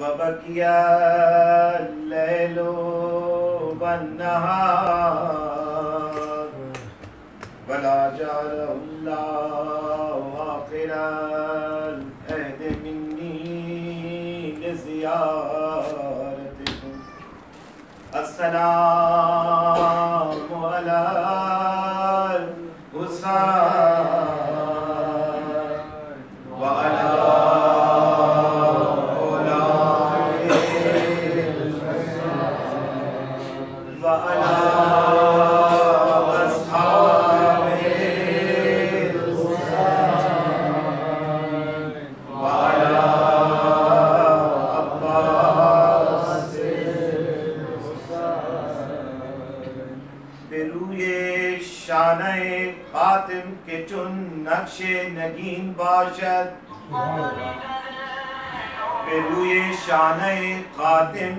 वबकिया लैलो वन्नहार वला जारहुल्लाहु आखिरल अहद मिन्नी लिज़ियारतिकुम। अस्सलामु अलल हुसैन व अला खातिम के चुन नक्शे नगीन बाशद बेरुए शाने खातिम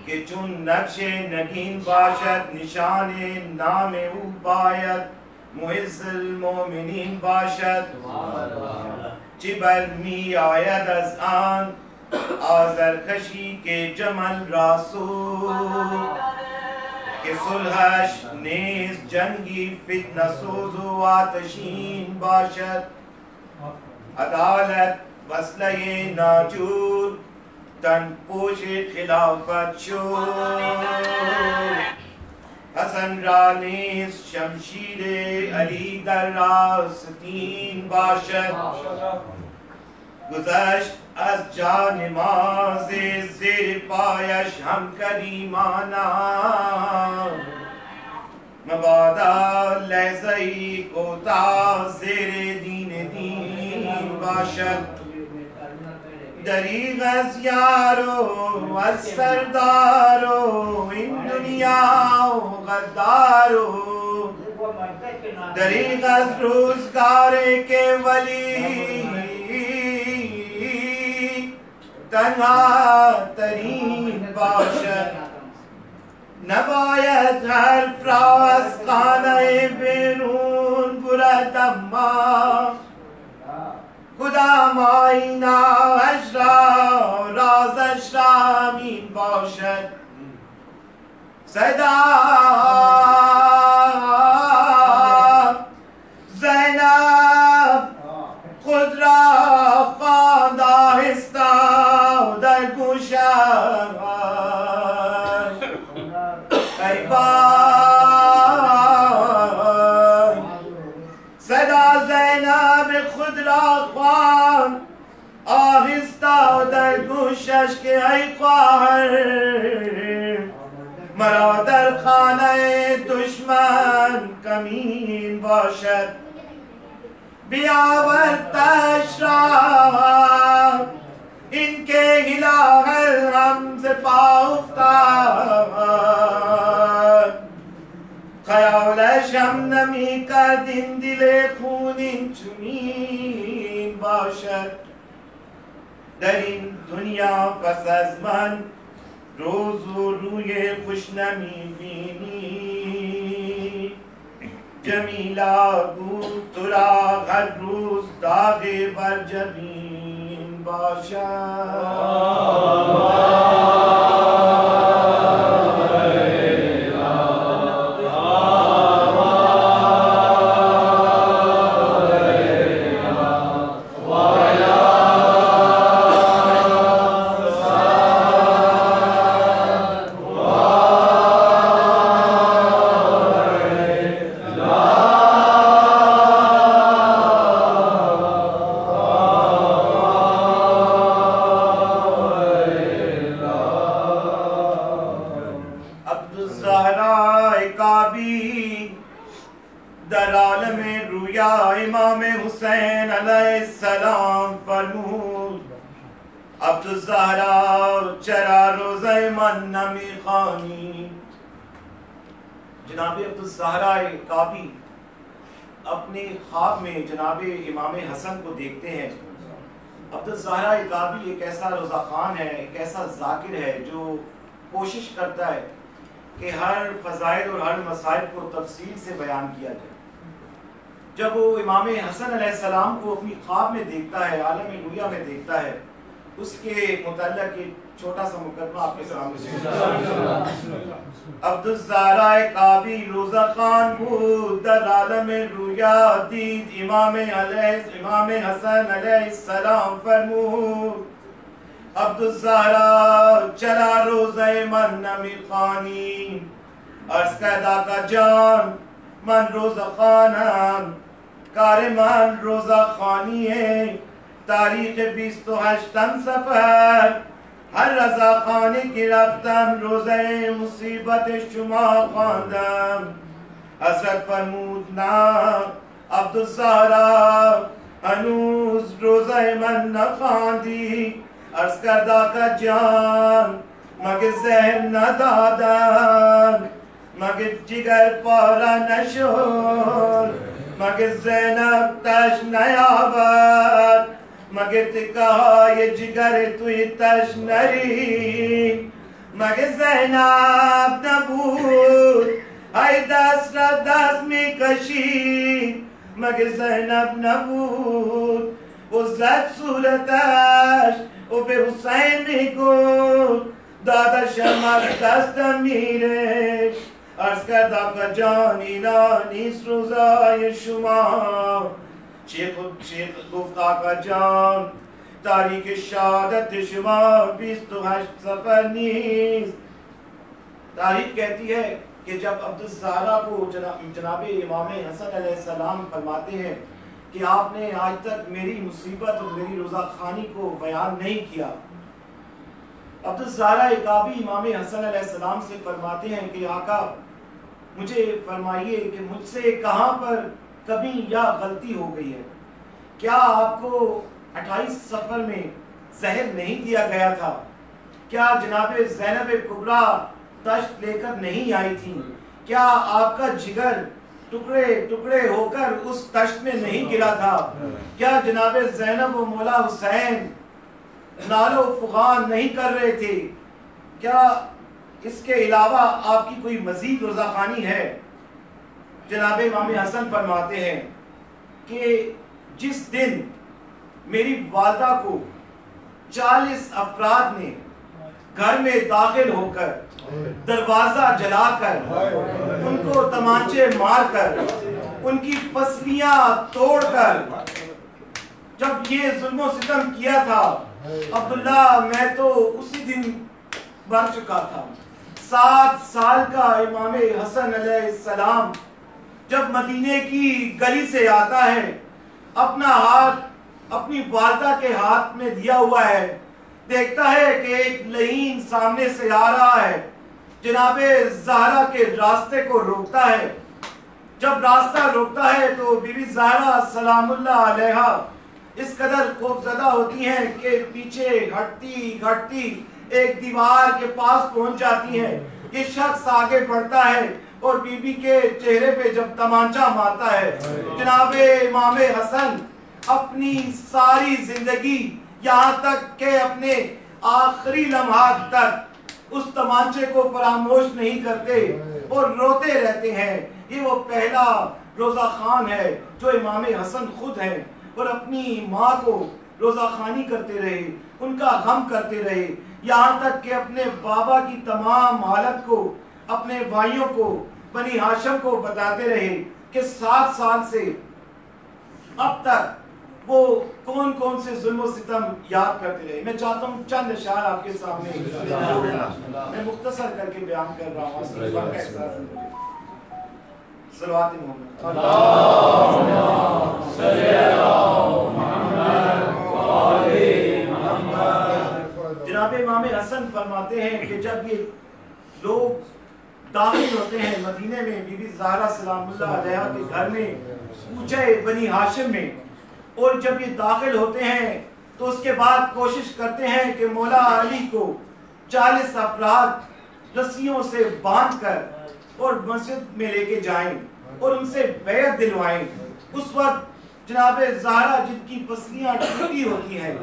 के चुन नक्शे नगीन बाशद निशाने नामे उबायत मुइज़्ज़ुल मोमिनीन बाशद चिबल मी आयद अज़ आन आज़र खशी के जमल रासूल के सुलहश नेज़ जंगी फितना सोज़ो आतशीन बाशद अदालत वस्लये नाजूर तन पोशे खिलाफत शोर हसन रानीस शमशीरे अली दर्रास्तीन बाशद गुज़श्त अज जान माज़े ज़ेर पायश हम करीमाना मबादा लहज़ई कोता ज़ेरे दीन दीन बाशद दरीग़ अज़ यारो अज़ सरदारो इन दुनिया गद्दारो दरीग़ अज़ रोज़गारे के वली तन्हा तरीन बाशद नबायत हर फ्रास खाने बेरून बुरा तम्मा खुदा माइना अशरा राज अशरा मीन बाशद सदा ज़ैनब खुदरा खादा हिस्सा सदा ज़ैनब खुदरा ख्वान आहिस्ता दर गुशश के आई ख्वाहर मरा दर खाने दुश्मन कमीन बाशद बियावर तशरा इनके हिलाहल हमसे पाउफ्ता ख़याल शम नमी का दिन दिले खूनिन चुनीन बाशद दरिन दुनिया पस अज़ मन रोज़ो रूये खुशनमी बीनी जमीला गू तुरा हर रोज़ दागे बर जबीन दलाल में रुया इमाम हुसैन अलैहिस्सलाम फरमूद अब्दुज़्ज़हरा चरा रोज़े मन नमी खानी। जनाब अब्दुज़्ज़हरा काबी अपने ख्वाब में जनाब इमाम हसन को देखते हैं। अब्दुज़्ज़हरा काबी एक ऐसा रोज़ा खान है, एक ऐसा ज़ाकिर है जो कोशिश करता है कि हर फ़ज़ाइल और हर मसाइल को तफसील से बयान किया जाए। जब वो इमाम हसन अलैहिस्सलाम को अपनी ख्वाब में देखता है, आलम रुया में देखता है, उसके मुतल्लिक़ एक छोटा सा मुकदमा आपके सामने। अब्दुज़्ज़ारा काबी रोज़ा खान बुद आलम रुया दीद इमाम हसन अलैहिस्सलाम फरमूद। अब्दुज़्ज़ारा चला रोज़े मन नमी खानी अर्ज़ कैदा का जान मन रोज़ा खानम कार मन रोज़ा खानी है। तारीख 28 सफर हर रजा खाने की रफ्तम रोज़े मुसीबत शुमा खानदम। हज़रत फरमूद ना अब्दुज़्ज़ारा अनूस रोज़े मन न खांदी अर्ज़ करदा का जान मगे ज़हन न दादन मगे जिगर पारा नशोर मगे ज़ैनब तश नयाबर मगे कहा ये जिगर तुई तश नरी मगे ज़ैनब नबूद आई दस में कशी मगे ज़ैनब नबूद उज़्ज़त सूरतश ओ बे हुसैन को दादा शमर दस्त मीरे अर्ज़ करदा का जानी नानी रोज़ाए शुमा शेख गुफ्ता का जान तारीख शहादत शुमा 28 सफर नीस। तारीख कहती है कि जब अब्दुज़्ज़ारा को जनाबे इमाम हसन अलैहिस्सलाम फरमाते हैं कि आपने आज तक मेरी मुसीबत और मेरी रोज़ा खानी को बयान नहीं किया। अब्दुज़्ज़ारा काबी इमाम हसन अलैहिस्सलाम से फरमाते हैं कि आका मुझे फरमाइए कि मुझसे कहाँ पर कमी या गलती हो गई है। क्या आपको 28 सफर में जहर नहीं दिया गया था? क्या जनाबे ज़ैनब कुबरा तश्त लेकर नहीं आई थी? क्या आपका जिगर टुकड़े टुकड़े होकर उस तश्त में नहीं गिरा था? क्या जनाबे ज़ैनब व मौला हुसैन नालो फुगान नहीं कर रहे थे? क्या इसके अलावा आपकी कोई मजीद रोज़ाखानी है? जनाब इमाम हसन फरमाते हैं कि जिस दिन मेरी वालदा को 40 अफराद ने घर में दाखिल होकर दरवाजा जलाकर उनको तमांचे मारकर उनकी पसलियां तोड़कर जब ये जुल्म सितम किया था, अब्दुल्ला मैं तो उसी दिन मर चुका था। 7 साल का इमाम हसन अलैहिस्सलाम जब मदीने की गली से आता है, अपना हाथ अपनी वालदा के हाथ में दिया हुआ है, देखता है कि एक लईन सामने से आ रहा है, जनाबे ज़हरा के रास्ते को रोकता है। जब रास्ता रोकता है तो बीबी ज़हरा सलामुल्लाह अलैहा इस कदर खौफज़दा होती हैं कि पीछे हटती हटती एक दीवार के पास पहुंच जाती हैं। ये शख्स आगे बढ़ता है और बीबी के चेहरे पे जब तमांचा मारता है, जनाबे इमाम हसन अपनी सारी जिंदगी यहाँ तक के अपने आखिरी लम्हात तक उस तमांचे को फरामोश नहीं करते और रोते रहते हैं। ये वो पहला रोज़ा खान है जो इमाम हसन खुद है और अपनी माँ को रोज़ा खानी करते रहे, उनका गम करते रहे, यहाँ तक कि अपने बाबा की तमाम हालत को अपने भाइयों को बनी हाशिम को बताते रहे कि 7 साल से अब तक वो कौन कौन से जुल्म सितम याद करते रहे। मैं चाहता हूँ चंद अशार आपके सामने मैं मुख्तसर करके बयान कर रहा हूँ। सलवात मोहम्मद जनाब इमाम हसन फरमाते हैं कि जब ये लोग दाखिल होते हैं मदीने में बीबी ज़हरा सलामुल्लाह अलैहा के घर में पूछे बनी हाशिम में, और जब ये दाखिल होते हैं तो उसके बाद कोशिश करते हैं कि मौला अली को 40 अफराद रस्सियों से बांधकर और मस्जिद में लेके जाएं और उनसे बैत दिलवाएं। उस वक्त जनाबे ज़हरा जिनकी पसलियां टूटी होती हैं,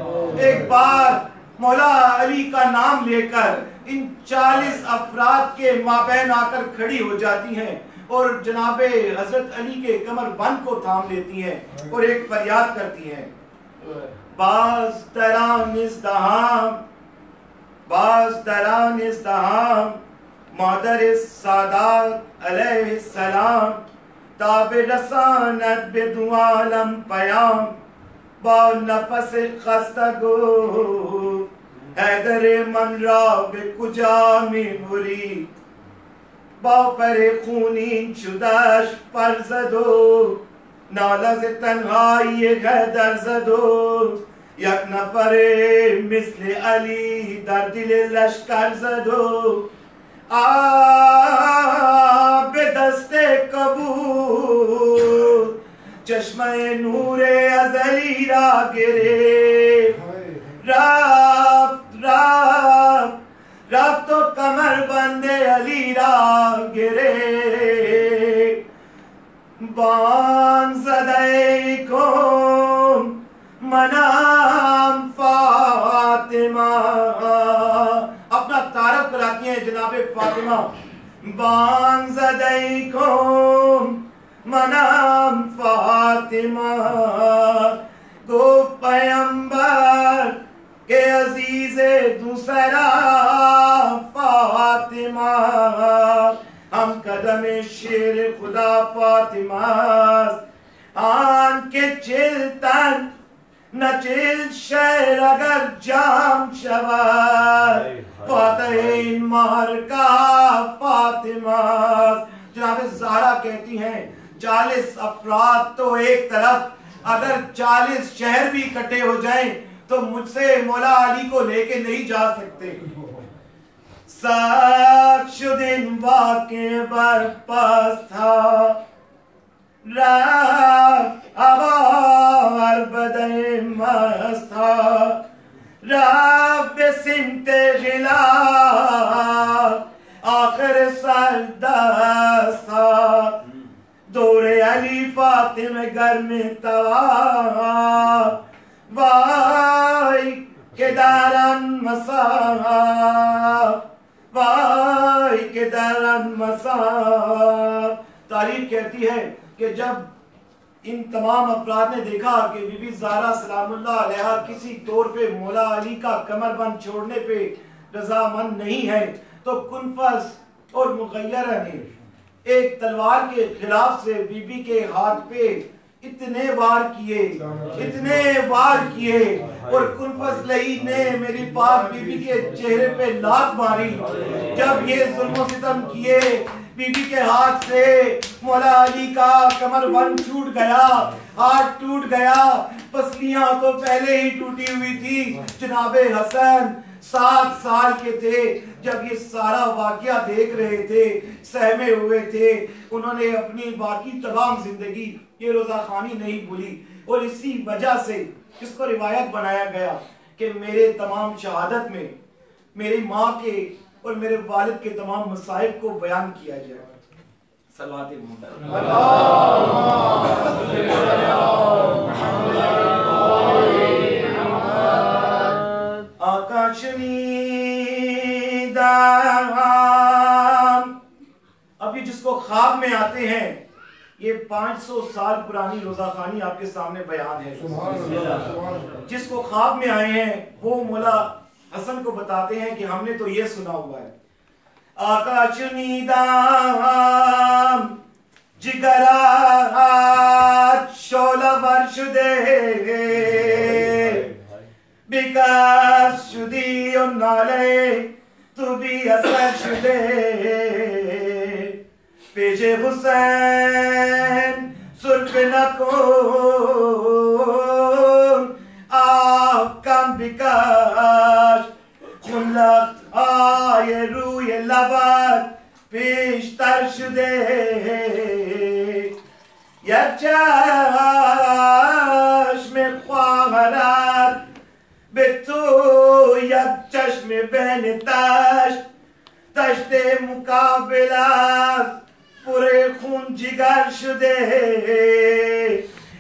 एक बार मौला अली का नाम लेकर इन 40 अफराद के माबैन आकर खड़ी हो जाती हैं और जनाबे हजरत अली के कमर बंद को थाम लेती हैं और एक फरियाद करती हैं, बाज दरान इज़्दहाम मादर सादात अलैहिस्सलाम ताब रसानत बेदुआलम पयाम बा नफस खस्तगो हैदर मनरा बेकुजा में मुरीद बा परे खूनीन शुदाश पर जदो नाला से तन्हाई ये गदर जदो यक नफरे मिस्ले अली दर दिल लश्कर जदो बेदस्ते कबूल चश्मे नूरे अज़ली रा गिरे राफ तो कमर बंदे अली रा गिरे बान ज़दे को मनाम फातिमा अपना तारफ कराती हैं जनाबे फातिमा, बान ज़दे को मनाम फातिमा गो पैगंबर के अजीज़े दूसरा फातिमा हम कदम शेर खुदा फातिमा आन के चिलतन न चिल शेर अगर जाम शवार फातिह मार का फातिमा। जनाब ज़हरा कहती हैं 40 अफराद तो एक तरफ, अगर 40 शहर भी इकट्ठे हो जाएं तो मुझसे मौला अली को लेके नहीं जा सकते। साक्षुदीन वाक़े बरपास था अबार बदे मस्त था रब सिमते गिला आखिर सरदस्त था दौरे अली फातिमा घर में तवा वाई के दारन मसा वाई के दारन मसा। तारीफ कहती है कि जब इन तमाम अफराद ने देखा कि बीबी ज़हरा सलामुल्लाह अलैहा किसी तौर पे मौला अली का कमरबंद छोड़ने पे रजामंद नहीं है, तो कुनफस और मुगैयरा ने एक तलवार के खिलाफ से बीबी के हाथ पे इतने वार किए और कुनफस लई ने मेरी पाक बीबी के चेहरे पे लात मारी। जब ये जुल्म सितम किए बीबी के हाथ से मौला अली का कमरबंद छूट गया, हाथ टूट गया, पसलियां तो पहले ही टूटी हुई थी। जनाबे हसन 7 साल के थे जब ये सारा वाकया देख रहे थे, सहमे हुए थे। उन्होंने अपनी बाकी तमाम जिंदगी ये रोज़ाखानी नहीं भूली और इसी वजह से इसको रिवायत बनाया गया कि मेरे तमाम शहादत में मेरी माँ के और मेरे वालिद के तमाम मसाइब को बयान किया जाए। सलावत अब ये जिसको ख्वाब में आते हैं, ये 500 साल पुरानी रोज़ाखानी आपके सामने बयान है। जिसको ख्वाब में आए हैं वो मौला हसन को बताते हैं कि हमने तो ये सुना हुआ है, आकाश नीदाम जिगरा शोला वर्ष दे बिकास शुदी और नाले तू भी असर शुदे पेशे हुसैन सुर्ख नको आप कम विकास खुलक आये रूये लबाद पेश तरश दे यचाश में ख्वाहरात बेतु यक चश्मे बहन ताश तश्ते मुकाबला पूरे खून जिगर शुदे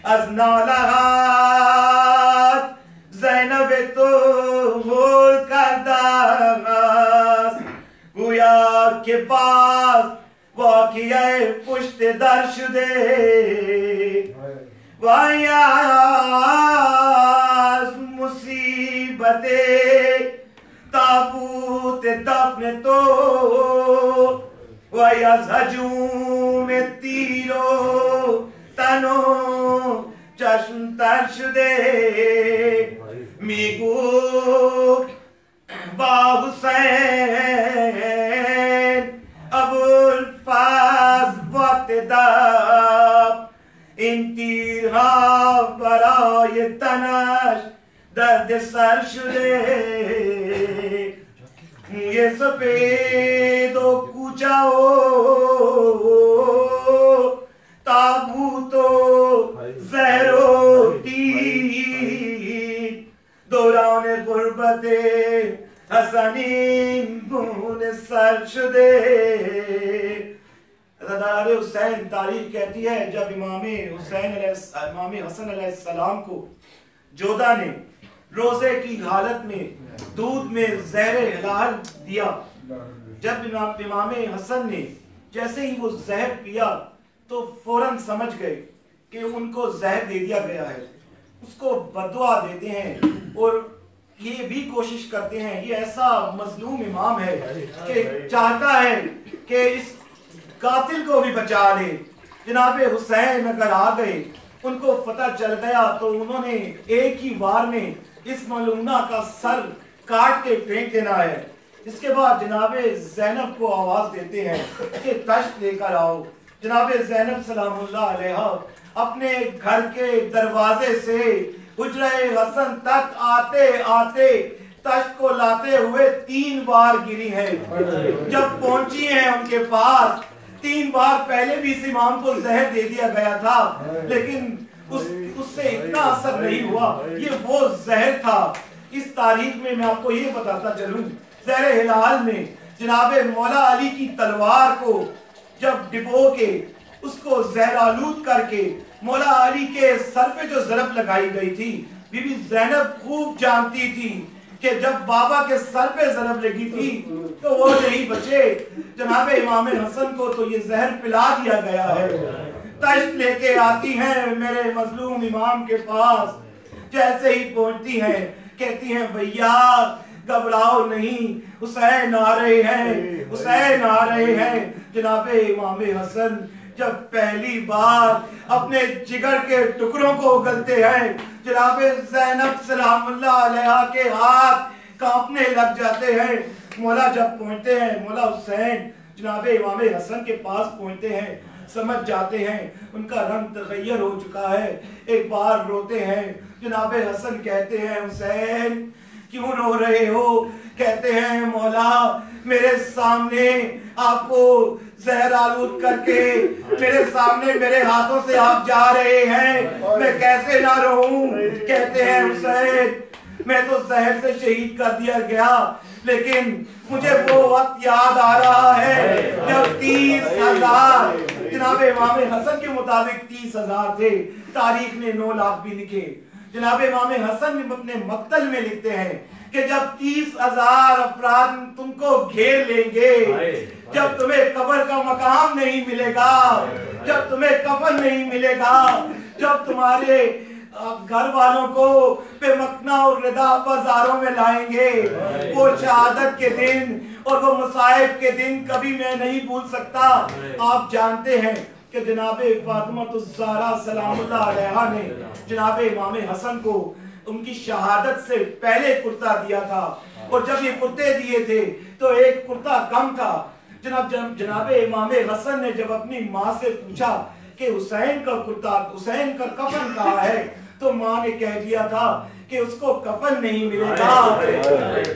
az nalahat Zeynep to hol kardas Guya ke paas वाक़िया पुश्त दर्श दे वायास मुसीबते ताबूत दफन तो वायास हजूम तीरो तनो चश्म तर्श दे मिगु बाहुसैन अबुल फाज वतदाब इंतिहा बराय तनश दर्द सरशुदे ये सफेदो कुचाओ ताबूतो ज़हरोटी दौरान गुर्बते हसनीन गुन सरशुदे। हुसैन तारीख कहती है जब इमाम हसन अलैहिस्सलाम को जोधा ने रोजे की हालत में दूध में जहर हिलाल दिया, जब इमाम हसन ने जैसे ही वो जहर पिया तो फौरन समझ गए कि उनको जहर दे दिया गया है, उसको बदुआ देते हैं और ये भी कोशिश करते हैं। ये ऐसा मजलूम इमाम है कि चाहता है कि इस कातिल को भी बचा ले। जनाबे हुसैन अगर आ गए, उनको पता चल गया तो उन्होंने एक ही वार में इस मलूना का सर काट के फेंक देना है। इसके बाद जनाबे ज़ैनब को आवाज देते हैं कि तश्त लेकर आओ। जनाबे ज़ैनब सलामुल्लाह अलैहा अपने घर के दरवाजे से हुजरे हसन तक आते आते तश्त को लाते हुए 3 बार गिरी है। जब पहुंची है उनके पास 3 बार पहले भी इस इमाम को जहर दे दिया गया था, लेकिन उससे इतना असर नहीं हुआ। ये वो जहर था। इस तारीख में मैं आपको ये बताता चलूं, जहर हिलाल में जनाबे मौला अली की तलवार को जब डिबो के उसको जहर आलूद करके मौला अली के सर पे जो ज़रब लगाई गई थी, बीबी ज़ैनब खूब जानती थी कि जब बाबा के सर पे ज़रब लगी थी तो वो नहीं बचे। जनाबे इमाम हसन को तो ये जहर पिला दिया गया है। तश्त लेके आती हैं मेरे मजलूम इमाम के पास। जैसे ही पहुंचती हैं कहती हैं भैया घबराओ नहीं, हुसैन आ रहे हैं, हुसैन आ रहे हैं। जनाबे इमाम हसन जब पहली बार अपने जिगर के टुकड़ों को उगलते हैं, जनाबे ज़ैनब सलामुल्लाह अलैहा के हाथ कांपने लग जाते हैं। मौला जब पहुंचते हैं, मौला हुसैन जनाबे इमाम हसन के पास पहुंचते हैं, समझ जाते हैं उनका रंग तगय्यर हो चुका है। एक बार रोते हैं। जनाबे हसन कहते हैं हुसैन क्यों रो रहे हो? कहते हैं मौला मेरे सामने आपको जहर आलूद करके मेरे सामने मेरे हाथों से आप जा रहे हैं, मैं कैसे ना रहूं? कहते हैं हुसैन मैं तो जहर से शहीद कर दिया गया, लेकिन मुझे वो वक्त याद आ रहा है जब 30,000 जनाबे इमाम हसन के मुताबिक 30,000 थे। तारीख ने 9 लाख भी लिखे। जनाबे इमाम हसन अपने मक्तल में लिखते हैं कि जब 30,000 अफराद तुमको घेर लेंगे, जब तुम्हें कब्र का मकाम नहीं मिलेगा, जब तुम्हें कफन नहीं मिलेगा, जब तुम्हारे घर वालों को बेमकना और रिदा बाजारों में लाएंगे, वो शहादत के दिन और वो मुसाइब के दिन कभी मैं नहीं भूल सकता। आप जानते हैं कि जनाबे फातिमा ज़हरा सलामुल्लाह अलैहा ने जनाबे इमाम हसन को उनकी शहादत से पहले कुर्ता दिया था, और जब ये कुर्ते दिए थे तो एक कुर्ता कम था। जनाबे इमाम हसन ने जब अपनी माँ से पूछा कि हुसैन का कुर्ता, हुसैन का कफन कहाँ है, तो माँ ने कह दिया था कि उसको कफन नहीं मिलेगा,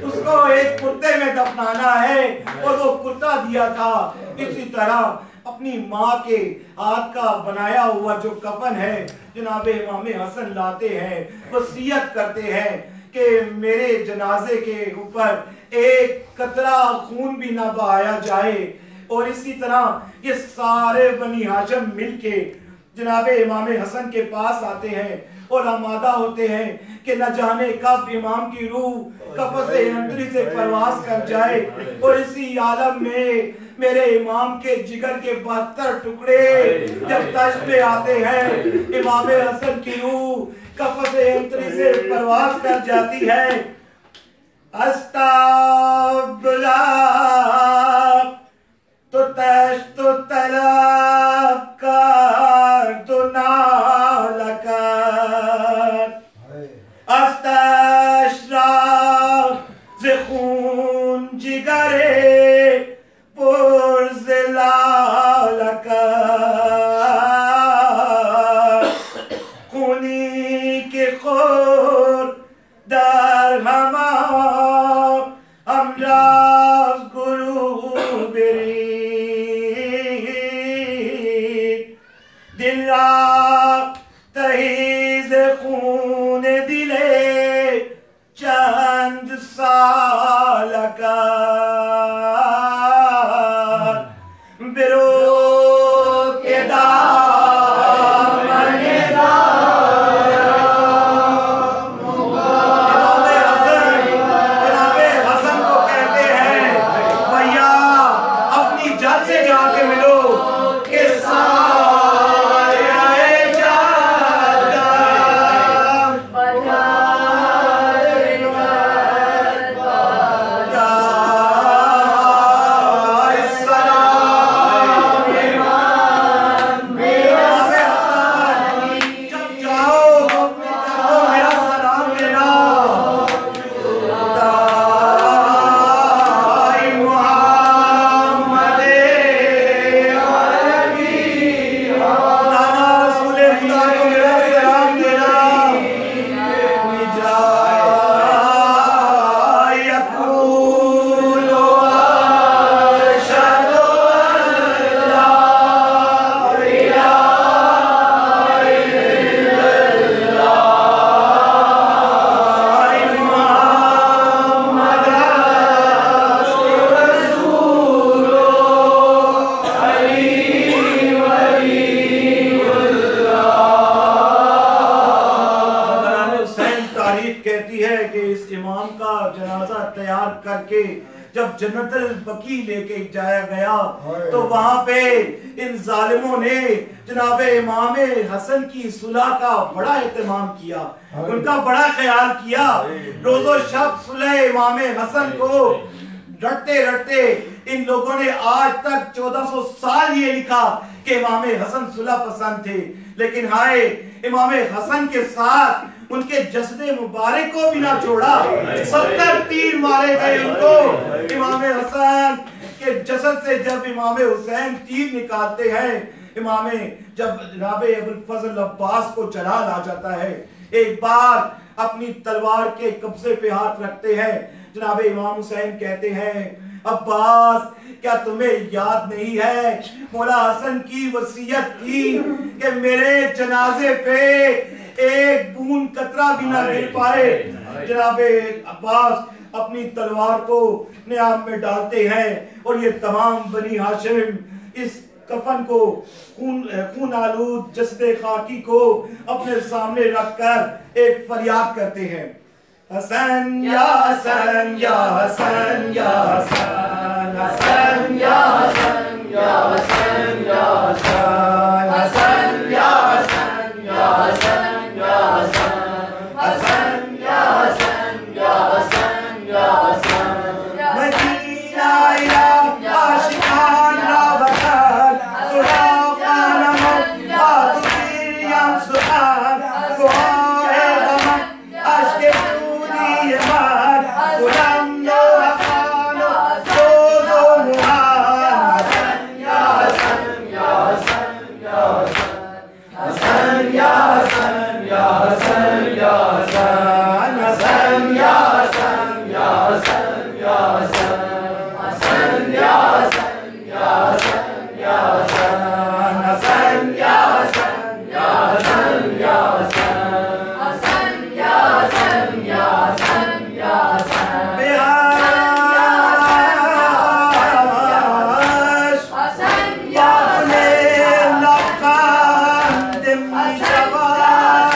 उसको एक कुर्ते में दफनाना है, और वो कुर्ता दिया था। इसी तरह अपनी माँ के हाथ का बनाया हुआ जो कफन है जनाबे इमाम हसन लाते हैं, वसीयत करते हैं कि मेरे जनाजे के ऊपर एक कतरा खून भी ना बहाया जाए। और इसी तरह ये सारे बनी हाशिम मिलके जनाबे इमाम हसन के पास आते हैं और आमादा होते हैं कि न जाने कब इमाम की रूह कफ़स-ए अंतरी से परवास कर जाए। और इसी आलम में मेरे इमाम के जिगर के 72 टुकड़े जब तश्त पे आते हैं, इमाम हसन की रूह कफ़स-ए अंतरी से परवास कर जाती है। अस्ताबला तो तश्त तो तलब कर तो नालकर अस्तशरा से खून जिगरे पुरज़लालकर खूनी के खोर दर हमा हमराज गुरु बेरी दिन रात तहीज़ खून दिले चंद साल का बिरो के दामने जनाबे हसन को कहते हैं भैया अपनी जद से जाके मिलो के करके जब जन्नतुल बकी लेके जाया गया तो वहां पे इन जालिमों ने जनाबे इमाम हसन की सुलह का बड़ा एहतमाम किया, उनका बड़ा ख्याल किया। रोजो शब सुलह इमाम हसन को रटते रटते इन लोगों ने आज तक 1400 साल ये लिखा कि इमाम हसन सुलह पसंद थे, लेकिन हाय इमाम हसन के साथ उनके जसदे मुबारक को भी ना छोड़ा। 70 तीर मारे गए उनको। इमाम हसन के जसद से जब इमाम हुसैन तीर निकालते हैं, इमाम जब जनाबे अबुल फजल अब्बास को जलाल आ जाता है, एक बार अपनी तलवार के कब्जे पे हाथ रखते हैं। जनाबे इमाम हुसैन कहते हैं अब्बास क्या तुम्हें याद नहीं है मौला हसन की वसीयत थी कि मेरे जनाजे पे एक बूंद कतरा भी ना गिर पाए। जनाबे अब्बास अपनी तलवार को नियाब में डालते हैं और ये तमाम बनी हाशिम इस कफन को खून आलूद जसदे खाकी को अपने सामने रखकर एक फरियाद करते हैं, हसन या हसन या हसन या हसन, हसन या हसन या हसन या हसन, हसन या हसन या हसन या हसन, हसन या हसन या हसन या हसन। मदीना या आशिकान रावतन सुहान मन आतुकियां सुहान सुहाए गमन अश्के दूनी मान गुलाम नो अफानो सोजो मुहान। हसन या हसन या हसन या हसन, हसन या हसन या हसन या हसन, हसन या हसन या हसन या हसन, हसन या हसन या हसन या हसन, हसन या हसन या हसन या हसन, हसन या हसन या हसन या हसन। बेहाश हसन या अपने लकान दिम जवान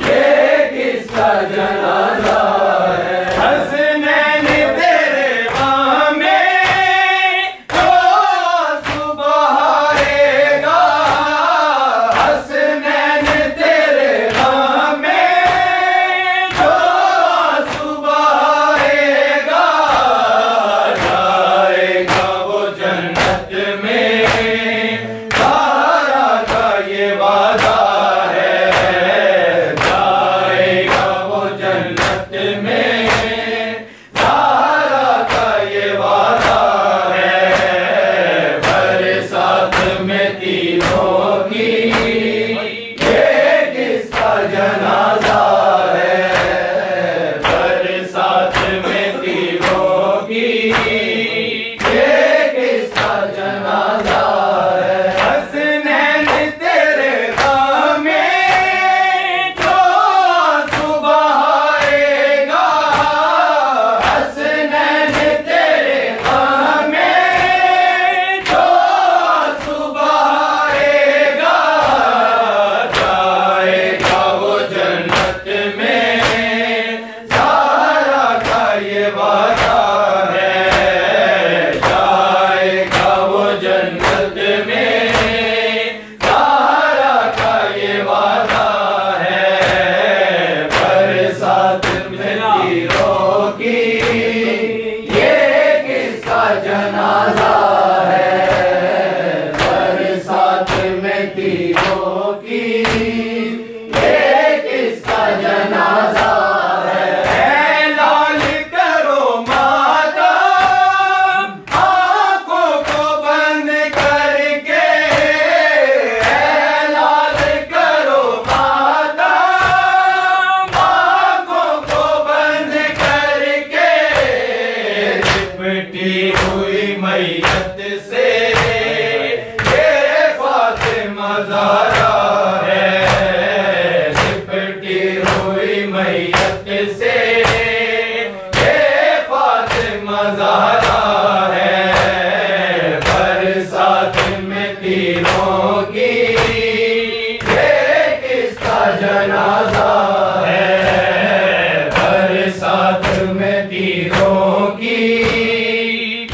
ये किसका जनाजा है। हसनैन तेरे बाह में जो आंसू बहाएगा, हसनैन तेरे बाह में जो आंसू बहाएगा, जाएगा वो जन्नत में, ज़हरा का ये वादा है। जाएगा वो जन्नत में, ज़हरा का ये वादा है। बरसात में तीनों की ये किसका जनाजा है। बरसात में तीनों की ये किसका जनाजा है। हसनैन तेरे बाह में जो आंसू बहाएगा, हसनैन तेरे बाह में जो आंसू बहाएगा, जाएगा वो जन्नत में, ज़हरा का ये वादा है। जाएगा वो जन्नत में, ज़हरा का ये वादा है। बरसात में तीरों की ये किसका जनाजा है। बरसात में तीरों की ये किसका जनाजा है। लाल करो माता आंखों को बंद करके, लाल करो माता आंखों को बंद करके, लिपटी हुई मैयत से ये फातिमा ज़हरा है। लिपटी हुई मैयत से ये फातिमा ज़हरा है। बरसात में तीनों की ये किसका जनाजा है। बरसात में तीनों की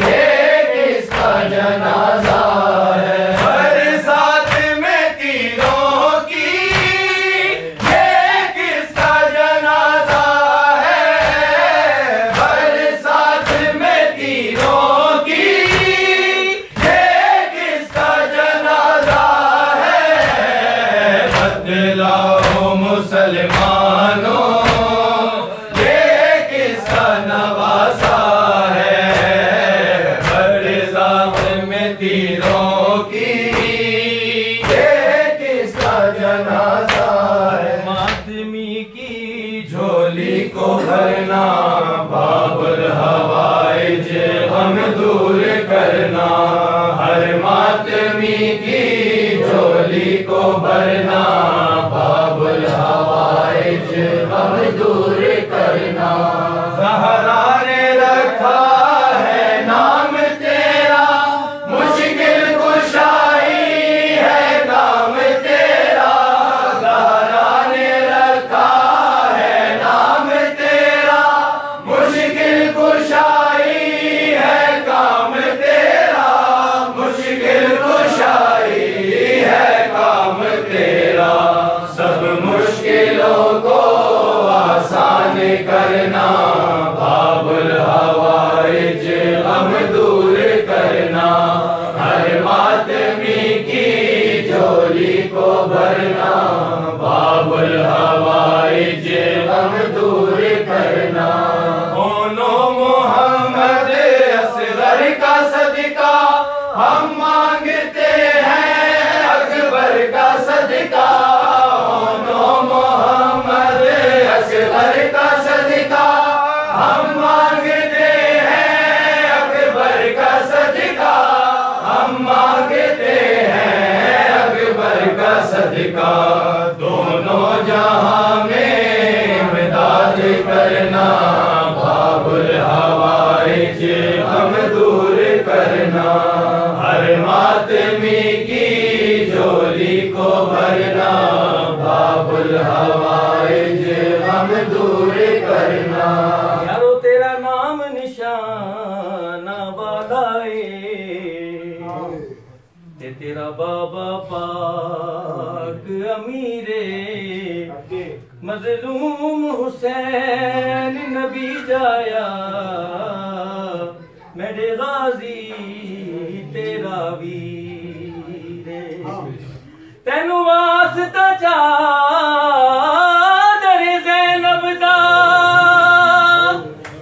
ये किसका जनाजा है। बरसात में तीनों की ये किसका जनाजा है। बरसात में तीनों की ये किसका जनाजा है। बदलाओ मुसलमानों ये किसका नवासा है। बरसात में तीरों की ये किसका जनाजा है। मातमी की झोली को भरना, बाबुल हवाइज हम दूर करना। हर मातमी की झोली को भरना, बाबुल हवाइज हम दूर करना। ज़हरा ने रखा है नाम तेरा, मुश्किल कुशाई है काम तेरा। ज़हरा ने रखा है नाम तेरा, मुश्किल कुशाई है काम तेरा। मुश्किल कुशाई है काम तेरा। सब मुश्किलों को आसान करना, बाबुल हवाइज हम दूर करना। हर मातमी की झोली को भरना, बाबुल हवाइज हम दूर करना। ओनो मोहम्मद असगर का सदका हम मांगते हैं, अकबर का सदका। ओनो मोहम्मद असगर का सदका हम मांगते हैं, अकबर का सदका हम मांगते हैं, अकबर का सदका। दोनों जहां बाबुल हवाइज गम दूर करना। यारो तेरा नाम निशाना वाला ते तेरा बाबा पाक अमीरे मजलूम हुसैन नबी जाया मेरे गाजी तेरा वीर तेनू वास्ता चादर ज़ैनब दा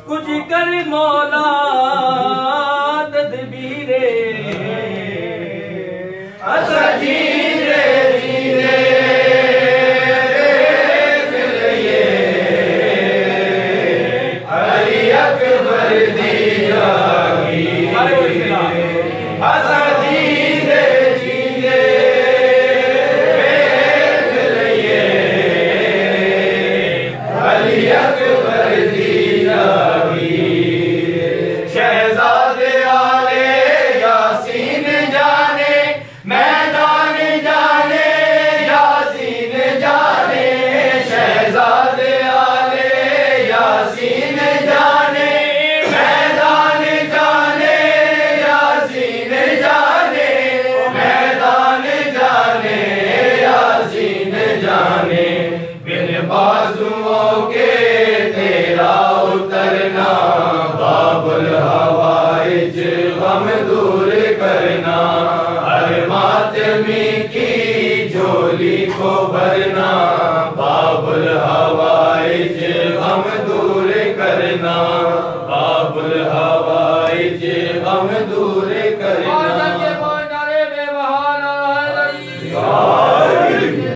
कुछ कर मौला तदबीरे असा जीरे जीरे देख लिए अली अकबर दी जागीर। असा जीरे जीरे देख लिए अली अकबर दी जागीर। शहजादे आले यासीन जाने मैदान जाने यासीन जाने। शहजादे आले यासीन जाने मैदान जाने यासीन जाने। मैदान जाने यासीन जाने। बिन बाजुओं के तेरा उतरना बाबुल हवाइज गम दूर करना। हर मातमी की झोली को भरना बाबुल हवाइज गम दूर करना।